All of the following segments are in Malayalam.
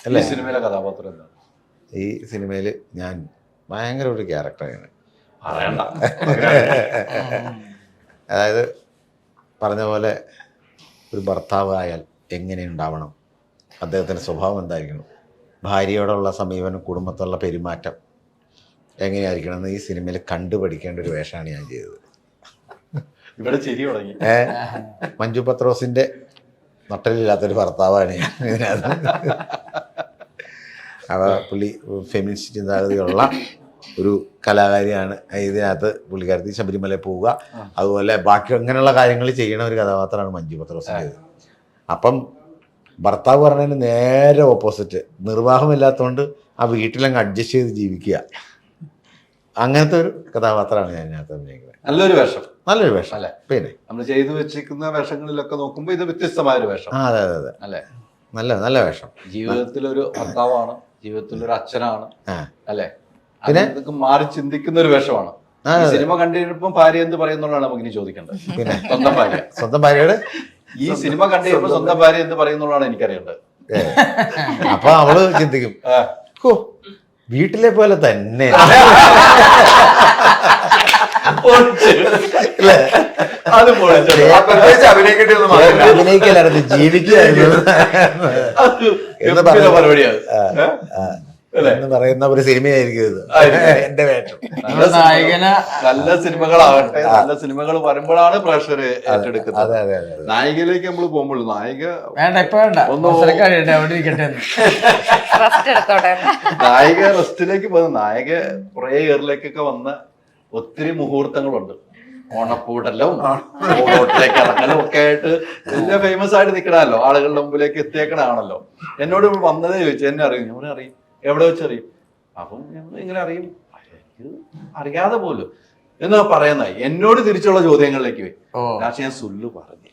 അല്ലേ? സിനിമയിലെ കഥാപാത്രം എന്താണ്? ഈ സിനിമയിൽ ഞാൻ ഭയങ്കര ഒരു ക്യാരക്ടറാണ്. അതായത് പറഞ്ഞ പോലെ ഒരു ഭർത്താവായാൽ എങ്ങനെ ഉണ്ടാവണം, അദ്ദേഹത്തിൻ്റെ സ്വഭാവം എന്തായിരിക്കണം, ഭാര്യയോടുള്ള സമീപനം, കുടുംബത്തുള്ള പെരുമാറ്റം എങ്ങനെയായിരിക്കണം എന്ന് ഈ സിനിമയിൽ കണ്ടുപഠിക്കേണ്ട ഒരു വേഷമാണ് ഞാൻ ചെയ്തത്. ഇവിടെ ചിരി തുടങ്ങി. മഞ്ജു പത്രോസിൻ്റെ നട്ടലില്ലാത്തൊരു ഭർത്താവാണ് ഞാൻ ഇതിനകത്ത്. അപ്പോൾ പുള്ളി ഫെമിനിസ്റ്റ് ചിന്താഗതിയുള്ള ഒരു കലാകാരിയാണ്. ഇതിനകത്ത് പുള്ളിക്കാരത്തി ശബരിമല പോവുക, അതുപോലെ ബാക്കി അങ്ങനെയുള്ള കാര്യങ്ങൾ ചെയ്യണ ഒരു കഥാപാത്രമാണ് മഞ്ജു പത്രോസിൻ്റേത്. അപ്പം ഭർത്താവ് പറഞ്ഞതിന് നേരെ ഓപ്പോസിറ്റ്, നിർവാഹമില്ലാത്തതുകൊണ്ട് ആ വീട്ടിലങ്ങ് അഡ്ജസ്റ്റ് ചെയ്ത് ജീവിക്കുക, അങ്ങനത്തെ ഒരു കഥാപാത്രമാണ് ഞാൻ ഇതിനകത്ത് അഭിനയിക്കുന്നത്. നല്ലൊരു വേഷം, നല്ലൊരു വേഷം അല്ലേ? പിന്നെ നമ്മൾ ചെയ്തു വെച്ചിരിക്കുന്ന വേഷങ്ങളിലൊക്കെ നോക്കുമ്പോൾ ഇത് വ്യത്യസ്തമായൊരു വേഷം. അതെ അതെ അതെ അല്ലേ? നല്ല വേഷം. ജീവിതത്തിലൊരു ഭർത്താവാണ്, ജീവിതത്തിലൊരു അച്ഛനാണ്, അല്ലേ? പിന്നെ മാറി ചിന്തിക്കുന്ന ഒരു വേഷമാണ്. സിനിമ കണ്ടിരുന്നപ്പം ഭാര്യ എന്ത് പറയുന്നുള്ളതാണ് നമുക്ക് ഇനി ചോദിക്കേണ്ടത്. പിന്നെ സ്വന്തം ഭാര്യയുടെ ഈ സിനിമ കണ്ടിരുന്നപ്പോൾ സ്വന്തം ഭാര്യ എന്ത് പറയുന്നുള്ളതാണ് എനിക്കറിയേണ്ടത്. അപ്പൊ അവള് ചിന്തിക്കും, ഓ വീട്ടിലെ പോലെ തന്നെ അഭിനയിക്കലായിരുന്നു, ജീവിക്കുകയായിരുന്നു എന്ന് പറയുന്ന ഒരു സിനിമയായിരിക്കും ഇത്. എന്റെ വേഷം. നല്ല സിനിമകളാവട്ടെ, നല്ല സിനിമകൾ വരുമ്പോഴാണ് പ്രേക്ഷകർ ഏറ്റെടുക്കുന്നത്. നായികയിലേക്ക് നമ്മൾ പോകുമ്പോൾ നായിക നായിക റെസ്റ്റിലേക്ക് പോകുന്ന നായിക കുറെ ഇയറിലേക്കൊക്കെ വന്ന ഒത്തിരി മുഹൂർത്തങ്ങളുണ്ട്. ഓണപ്പൂടലും ഓണത്തിലേക്ക് ഇറങ്ങലും ഒക്കെ ആയിട്ട് വലിയ ഫേമസ് ആയിട്ട് നിൽക്കണമല്ലോ, ആളുകളുടെ മുമ്പിലേക്ക് എത്തിയേക്കണാണല്ലോ. എന്നോട് വന്നതേ ചോദിച്ചു, എന്നെ അറിയും, ഞാൻ അറിയും, എവിടെ വെച്ചറിയും? അപ്പം ഞങ്ങൾ ഇങ്ങനെ അറിയും, അറിയാതെ പോലും എന്നാ പറയുന്ന എന്നോട് തിരിച്ചുള്ള ചോദ്യങ്ങളിലേക്ക് പോയി. പക്ഷെ ഞാൻ സുല്ലു പറഞ്ഞു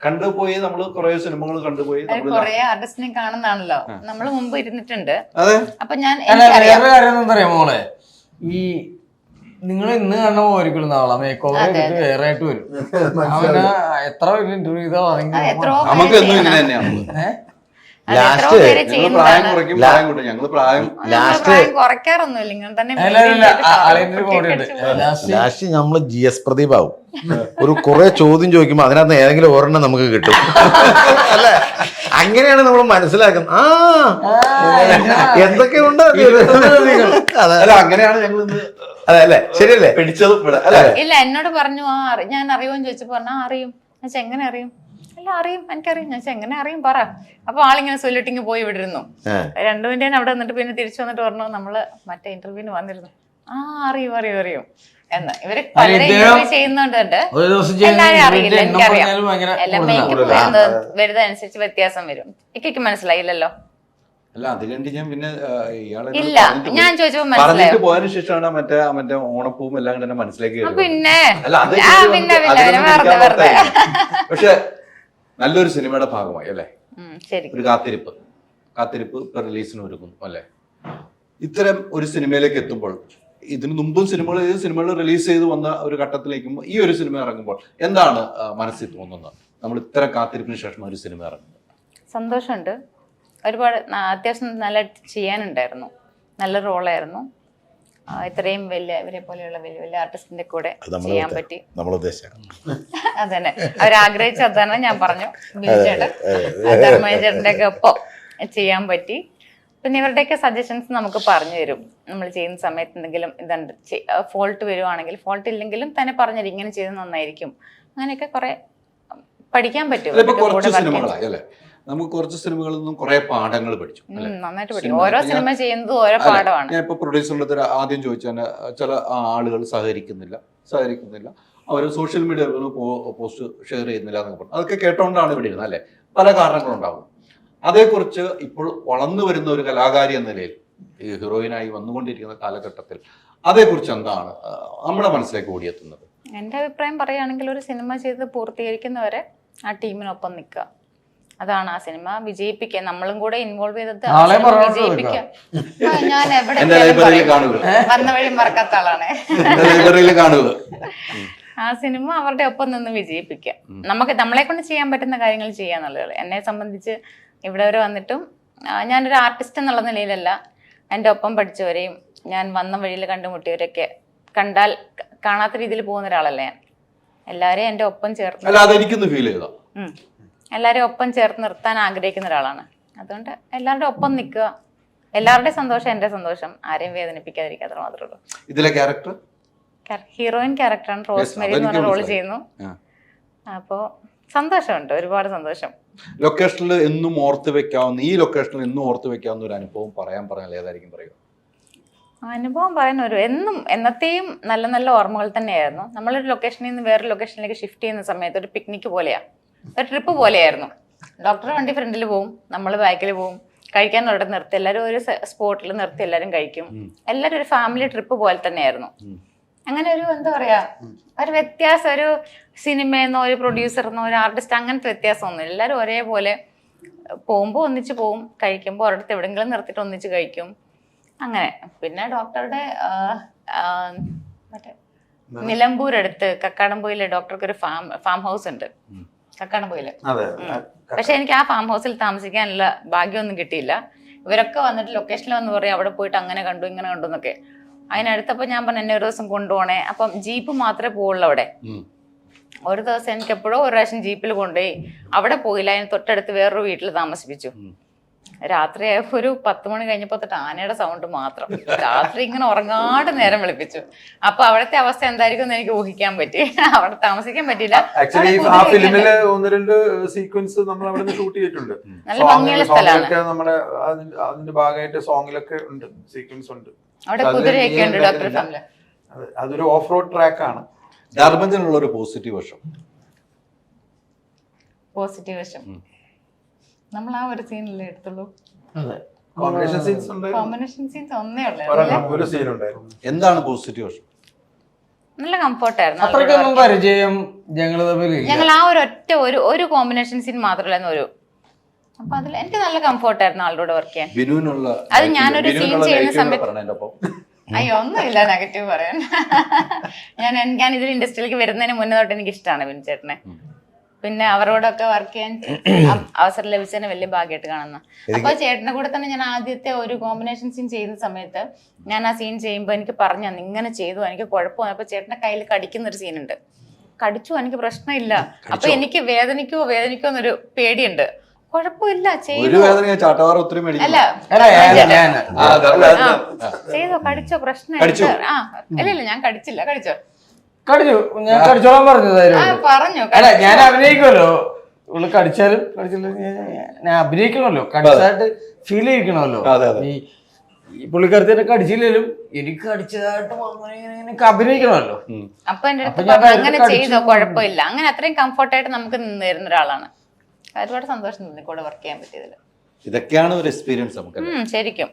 കണ്ടുപോയി. നമ്മള് കുറെ സിനിമകൾ കണ്ടുപോയി, കുറെ ആർട്ടിസ്റ്റിനെ കാണുന്നാണല്ലോ നമ്മള് മുമ്പ് ഇരുന്നിട്ടുണ്ട്. അപ്പൊ ഞാൻ മോളെ, ഈ നിങ്ങൾ ഇന്ന് കാണുന്ന പോയിരിക്കും നാളെ മേക്ക് ഓവർ ചെയ്തിട്ട് വേറെ ആയിട്ട് വരും. അവന് എത്ര ഇന്റർവ്യൂ ചെയ്താൽ നമുക്ക് എന്നും ഇങ്ങനെ തന്നെയാണ്. ലാസ്റ്റ് നമ്മള് GS പ്രദീപ് ആവും. ഒരു കുറെ ചോദ്യം ചോദിക്കുമ്പോ അതിനകത്ത് ഏതെങ്കിലും ഒരെണ്ണം നമുക്ക് കിട്ടും. അല്ലെ? അങ്ങനെയാണ് നമ്മൾ മനസ്സിലാക്കുന്നത്. എന്തൊക്കെയുണ്ട് അങ്ങനെയാണ് ഞങ്ങൾ അതെ അല്ലേ? ശരിയല്ലേ? പിടിച്ചതും ഇല്ല. എന്നോട് പറഞ്ഞു ഞാൻ അറിയുമെന്ന് ചോദിച്ചപ്പോ പറഞ്ഞാ അറിയും. ഞാൻ എങ്ങനെ അറിയും? അല്ല അറിയും, എനിക്കറിയും. ഞാൻ എങ്ങനെ അറിയും പറ. അപ്പൊ ആളിങ്ങനെ സൊല്ലിട്ടിങ് പോയി വിടിരുന്നു. 2 മിനിറ്റ് അവിടെ നിന്നിട്ട് പിന്നെ തിരിച്ചു വന്നിട്ട് പറഞ്ഞു നമ്മള് മറ്റേ ഇന്റർവ്യൂവിന് വന്നിരുന്നു. അറിയും എന്ന്. ഇവര് പലരും ഇന്റർവ്യൂ ചെയ്യുന്നുണ്ട്. എല്ലാരും അറിയില്ല, എനിക്കറിയാം. എല്ലാം മേക്കപ്പ് വരുന്നതനുസരിച്ച് വ്യത്യാസം വരും. എനിക്ക് മനസ്സിലായില്ലല്ലോ. അല്ല അത് കണ്ട് ഞാൻ പിന്നെ ഇല്ല, ഞാൻ ചോദിച്ചപ്പോ മനസ്സിലായി. പോയതിനു ശേഷമാണ് മറ്റേ ഓണപ്പൂവും എല്ലാം തന്നെ മനസ്സിലേക്ക്. പിന്നെ പക്ഷെ നല്ലൊരു സിനിമയുടെ ഭാഗമായി അല്ലേ? ഒരു കാത്തിരിപ്പ് റിലീസിന് ഒരുങ്ങുന്നു അല്ലെ? ഇത്തരം ഒരു സിനിമയിലേക്ക് എത്തുമ്പോൾ, ഇതിനു മുമ്പും സിനിമകൾ റിലീസ് ചെയ്ത് വന്ന ഒരു ഘട്ടത്തിലേക്കും ഈ ഒരു സിനിമ ഇറങ്ങുമ്പോൾ എന്താണ് മനസ്സിൽ തോന്നുന്നത്? നമ്മൾ ഇത്തരം കാത്തിരിപ്പിന് ശേഷം ഒരു സിനിമ ഇറങ്ങുമ്പോൾ സന്തോഷമുണ്ട്. ഒരുപാട് അത്യാവശ്യം നല്ല ചെയ്യാനുണ്ടായിരുന്നു. നല്ല റോളായിരുന്നു. ഇത്രയും ഇവരെ പോലെയുള്ള വലിയ ആർട്ടിസ്റ്റിന്റെ കൂടെ ചെയ്യാൻ പറ്റി. അതന്നെ അവരാഗ്രഹിച്ച അതാണ്. ഞാൻ പറഞ്ഞു ബിജുചേട്ടൻ ധർമ്മേചേട്ടൻ്റെ ഒക്കെ ഒപ്പം ചെയ്യാൻ പറ്റി. പിന്നെ ഇവരുടെയൊക്കെ സജഷൻസ് നമുക്ക് പറഞ്ഞു തരും. നമ്മൾ ചെയ്യുന്ന സമയത്ത് എന്തെങ്കിലും ഇതുണ്ട് ഫോൾട്ട് വരുവാണെങ്കിൽ, ഫോൾട്ട് ഇല്ലെങ്കിലും തന്നെ പറഞ്ഞുതരും, ഇങ്ങനെ ചെയ്ത് നന്നായിരിക്കും. അങ്ങനെയൊക്കെ കുറെ പഠിക്കാൻ പറ്റും. നമുക്ക് കുറച്ച് സിനിമകളിൽ നിന്നും കുറെ പാഠങ്ങൾ പഠിച്ചു. നന്നായിട്ട് പഠിക്കും. ഓരോ സിനിമ ചെയ്യുന്നത് ഓരോ പാഠമാണ്. ഞാൻ ഇപ്പൊ പ്രൊഡ്യൂസറിന്റെ ആദ്യം ചോദിച്ചാൽ ചില ആളുകൾ സഹകരിക്കുന്നില്ല, അവർ സോഷ്യൽ മീഡിയ പോസ്റ്റ് ഷെയർ ചെയ്യുന്നില്ല എന്നൊക്കെ പറഞ്ഞു. അതൊക്കെ കേട്ടോണ്ടാണ് ഇവിടെ ഇരുന്നത് അല്ലെ? പല കാരണങ്ങളുണ്ടാവും. അതേക്കുറിച്ച് ഇപ്പോൾ വളർന്നു വരുന്ന ഒരു കലാകാരി എന്ന നിലയിൽ, ഈ ഹീറോയിനായി വന്നുകൊണ്ടിരിക്കുന്ന കാലഘട്ടത്തിൽ അതേക്കുറിച്ച് എന്താണ് നമ്മുടെ മനസ്സിലേക്ക് ഓടിയെത്തുന്നത്? എൻ്റെ അഭിപ്രായം പറയുകയാണെങ്കിൽ, ഒരു സിനിമ ചെയ്ത് പൂർത്തീകരിക്കുന്നവരെ ആ ടീമിനൊപ്പം നിൽക്കുക. അതാണ് ആ സിനിമ വിജയിപ്പിക്കുക. നമ്മളും കൂടെ ഇൻവോൾവ് ചെയ്തിട്ട് വിജയിപ്പിക്കാം. ഞാൻ എവിടെ വന്ന വഴി മറക്കാത്ത ആളാണ്. ആ സിനിമ അവരുടെ ഒപ്പം നിന്ന് വിജയിപ്പിക്കാം. നമ്മളെ കൊണ്ട് ചെയ്യാൻ പറ്റുന്ന കാര്യങ്ങൾ ചെയ്യാന്നുള്ളത്. എന്നെ സംബന്ധിച്ച് ഇവിടെ വരെ വന്നിട്ടും ഞാനൊരു ആർട്ടിസ്റ്റ് എന്നുള്ള നിലയിലല്ല, എൻ്റെ ഒപ്പം പഠിച്ചവരെയും ഞാൻ വന്ന വഴിയിൽ കണ്ടുമുട്ടിയവരൊക്കെ കണ്ടാൽ കാണാത്ത രീതിയിൽ പോകുന്ന ഒരാളല്ല ഞാൻ. എല്ലാവരെയും എൻ്റെ ഒപ്പം ചേർത്ത് എല്ലാവരെയും ഒപ്പം ചേർത്ത് നിർത്താൻ ആഗ്രഹിക്കുന്ന ഒരാളാണ്. അതുകൊണ്ട് എല്ലാവരുടെ ഒപ്പം നിൽക്കുക, എല്ലാവരുടെയും സന്തോഷം എൻ്റെ സന്തോഷം, ആരെയും വേദനിപ്പിക്കാതിരിക്കുക, അത്ര മാത്രമേ ഉള്ളൂ. ഇതിലെ ക്യാരക്ടർ ഹീറോയിൻ ക്യാരക്ടറാണ്, റോസ്മെരി എന്ന് പറഞ്ഞ റോള് ചെയ്യുന്നു. അപ്പോൾ സന്തോഷമുണ്ട്, ഒരുപാട് സന്തോഷം. ലൊക്കേഷനിൽ എന്നും ഓർത്ത് വെക്കാവുന്ന, ഈ ലൊക്കേഷനിൽ എന്നും ഓർത്ത് വെക്കാവുന്ന ഒരു അനുഭവം പറഞ്ഞാൽ ഏതായിരിക്കും പറയുക? അനുഭവം പറയുന്ന എന്നും എന്നത്തെയും നല്ല നല്ല ഓർമ്മകൾ തന്നെയായിരുന്നു. നമ്മളൊരു ലൊക്കേഷനിൽ നിന്ന് വേറൊരു ലൊക്കേഷനിലേക്ക് ഷിഫ്റ്റ് ചെയ്യുന്ന സമയത്ത് ഒരു പിക്നിക് പോലെയാണ്, ഒരു ട്രിപ്പ് പോലെയായിരുന്നു. ഡോക്ടർ വണ്ടി ഫ്രണ്ടിൽ പോവും, നമ്മൾ ബാക്കിൽ പോവും, കഴിക്കാൻ ഒരിടത്ത് നിർത്തി എല്ലാവരും ഒരു സ്പോട്ടിൽ നിർത്തി എല്ലാവരും കഴിക്കും. എല്ലാവരും ഒരു ഫാമിലി ട്രിപ്പ് പോലെ തന്നെയായിരുന്നു. അങ്ങനെ ഒരു എന്താ പറയാ, ഒരു വ്യത്യാസം, ഒരു സിനിമയെന്നോ ഒരു പ്രൊഡ്യൂസറിനോ ഒരു ആർട്ടിസ്റ്റ് അങ്ങനത്തെ വ്യത്യാസമൊന്നുമില്ല. എല്ലാവരും ഒരേപോലെ പോകുമ്പോൾ ഒന്നിച്ച് പോവും, കഴിക്കുമ്പോൾ ഒരിടത്ത് എവിടെയെങ്കിലും നിർത്തിയിട്ട് ഒന്നിച്ച് കഴിക്കും, അങ്ങനെ. പിന്നെ ഡോക്ടറുടെ മറ്റേ നിലമ്പൂരടുത്ത് കക്കാടംപൊയില് ഡോക്ടർക്ക് ഒരു ഫാം ഹൗസ് ഉണ്ട് കക്കാടംപൊയില്. പക്ഷെ എനിക്ക് ആ ഫാം ഹൗസിൽ താമസിക്കാനുള്ള ഭാഗ്യമൊന്നും കിട്ടിയില്ല. ഇവരൊക്കെ വന്നിട്ട് ലൊക്കേഷനിൽ വന്ന് പറയും അവിടെ പോയിട്ട് അങ്ങനെ കണ്ടു ഇങ്ങനെ കണ്ടു എന്നൊക്കെ. അതിനടുത്തപ്പോൾ ഞാൻ പറഞ്ഞു എന്നെ ഒരു ദിവസം കൊണ്ടുപോകണേ. അപ്പം ജീപ്പ് മാത്രമേ പോവുള്ളൂ അവിടെ. ഒരു ദിവസം എനിക്ക് എപ്പോഴോ ഒരു പ്രാവശ്യം ജീപ്പിൽ കൊണ്ടുപോയി, അവിടെ പോയില്ല, അതിന് തൊട്ടടുത്ത് വേറൊരു വീട്ടിൽ താമസിപ്പിച്ചു. രാത്രി ഒരു 10 മണി കഴിഞ്ഞപ്പോ തൊട്ട് ആനയുടെ സൗണ്ട് മാത്രം. രാത്രി ഇങ്ങനെ ഉറങ്ങാണ്ട് നേരം വിളിപ്പിച്ചു. അപ്പൊ അവിടുത്തെ അവസ്ഥ എന്തായിരിക്കും എന്ന് എനിക്ക് ഊഹിക്കാൻ പറ്റി. അവിടെ താമസിക്കാൻ പറ്റില്ല. ആക്ച്വലി ആ ഫിലിമില് 1-2 സീക്വൻസ് നമ്മൾ അവിടെ നിന്ന് ഷൂട്ട് ചെയ്തിട്ടുണ്ട്. നല്ല ഭംഗിയുള്ള സ്ഥലമാണ്. നമ്മുടെ അതിന്റെ ഭാഗമായിട്ട് സോങ്ങിലൊക്കെ ഉണ്ട്, സീക്വൻസ് ഉണ്ട്. അവിടെ കുതിരയൊക്കെ ഉണ്ട് ഡോക്ടർ ഫാമില്. അതൊരു ഓഫ് റോഡ് ട്രാക്ക് ആണ്. ധർമ്മജനുള്ള ഒരു പോസിറ്റീവ് വശം. പോസിറ്റീവ് വശം നമ്മൾ ആ ഒരു സീനിലേ എടുത്തുള്ളൂ. കോമ്പിനേഷൻ സീൻസ് ഉണ്ട്, കോമ്പിനേഷൻ സീൻസ് ഒന്നേ ഉള്ളൂ. ഒരു സീൻ ഉണ്ടായിരുന്നു. എന്താണ് പോസിറ്റീവ് വശം? നല്ല കംഫർട്ടായിരുന്നു. അത്രയ്ക്കൊന്നും പരിചയം ഞങ്ങൾ ആ ഒരു കോമ്പിനേഷൻ സീൻ മാത്രമല്ലായിരുന്നു ഒരു. അപ്പൊ അതിൽ എനിക്ക് നല്ല കംഫർട്ടായിരുന്നു ആളുടെ വർക്ക് ചെയ്യാൻ. ബിനുവിനുള്ള അത് ഞാനൊരു സീൻ ചെയ്യുന്ന സമയത്ത് അയ്യോ ഒന്നുമില്ല നെഗറ്റീവ് പറയാൻ. ഞാൻ ഇതിൽ ഇൻഡസ്ട്രിയിലേക്ക് വരുന്നതിന് മുന്നേ തൊട്ട് എനിക്ക് ഇഷ്ടമാണ് ബിനു ചേട്ടനെ. പിന്നെ അവരോടൊക്കെ വർക്ക് ചെയ്യാൻ അവസരം ലഭിച്ചതിന് വലിയ ഭാഗ്യമായിട്ട് കാണുന്നു. അപ്പൊ ചേട്ടന്റെ കൂടെ തന്നെ ഞാൻ ആദ്യത്തെ ഒരു കോമ്പിനേഷൻ സീൻ ചെയ്യുന്ന സമയത്ത് ഞാൻ ആ സീൻ ചെയ്യുമ്പോൾ എനിക്ക് പറഞ്ഞു ഇങ്ങനെ ചെയ്തു, എനിക്ക് കുഴപ്പമാണ്. അപ്പൊ ചേട്ടന്റെ കയ്യിൽ കടിക്കുന്ന ഒരു സീനുണ്ട്. കടിച്ചു, എനിക്ക് പ്രശ്നമില്ല. അപ്പൊ എനിക്ക് വേദനിക്കോ എന്നൊരു പേടിയുണ്ട്. കുഴപ്പമില്ല ചെയ്തോ, കടിച്ചോ, പ്രശ്നമില്ല. ഇല്ല ഞാൻ കടിച്ചില്ല. കടിച്ചോ? ഞാൻ കടിച്ചോളാൻ പറഞ്ഞു. അല്ല ഞാൻ അഭിനയിക്കുമല്ലോ, ഇവള് കടിച്ചാലും കടിച്ചില്ല ഞാൻ അഭിനയിക്കണമല്ലോ, കടിച്ചതായിട്ട് ഫീൽ ചെയ്യിക്കണമല്ലോ. ഈ പുള്ളിക്കാരത്തിനെ കടിച്ചില്ലേലും എനിക്ക് കടിച്ചതായിട്ട് എനിക്ക് അഭിനയിക്കണമല്ലോ. അപ്പൊ എന്റെ അടുത്ത് അങ്ങനെ ചെയ്തോ, കുഴപ്പമില്ല. അങ്ങനെ അത്രയും കംഫർട്ടായിട്ട് നമുക്ക് നിന്ന് തരുന്ന ഒരാളാണ്. ഒരുപാട് സന്തോഷം തോന്നി കൂടെ വർക്ക് ചെയ്യാൻ പറ്റിയതിൽ. ഇതൊക്കെയാണ് ഒരു എക്സ്പീരിയൻസ് നമുക്ക് ശരിക്കും.